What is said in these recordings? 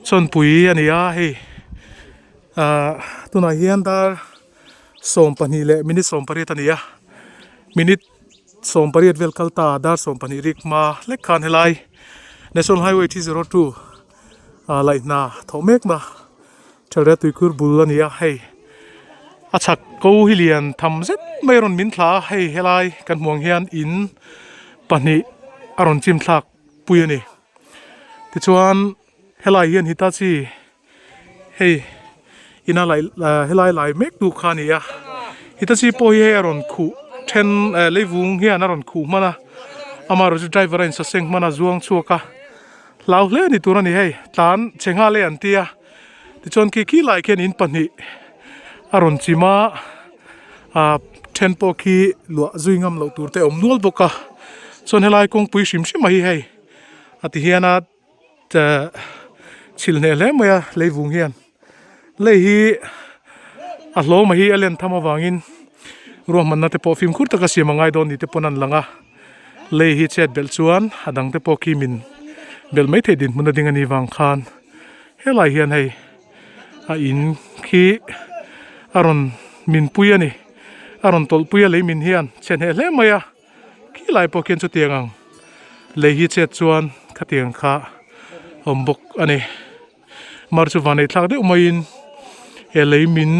Chawnpui ania hei tuna hian dar som pani le minute som pariat ania minute som pariat vel kalta dar som pani rikma lekhan helai National Highway T02 lai na thomek ma thara tuikur bul ania hei achak ko hilian thamzet mairon min thla hei helai kan muang hian in pani aron chim thlak pui ani tichuan helai hian hitachi hei ina lai helai lai mek du khania hitachi po hi aron khu then leivung hian aron khu mana amaro chu driver in sa seng mana zuang chuaka lau hle ni turani hei tlan chenga le antia tichuan ki lai ken in pani aron chima then po ki lua zuingam lo turte omnual boka chon helai kong pui sim sim hi hei ati hiana chilne le maya leivung hian le hi a hlo ma hi alen thama wangin ro man na te po film khur taka siam ngai don ni te ponan langa le hi chet bel chuan adang te po ki min bel mai the din mun ding ani wang khan helai hian hei a in khi aron min pui ani aron tol pui Leimin hian chen he le maya ki lai po ken chu tiangang le hi chet chuan khatiang kha ombok ani mar chu vanei thlak de umain Leimin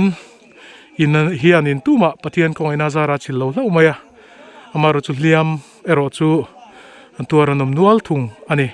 in hian in tuma pathian ko ina zara chillo lo maya amaro chu liam ero chu antuara nom nual thung ani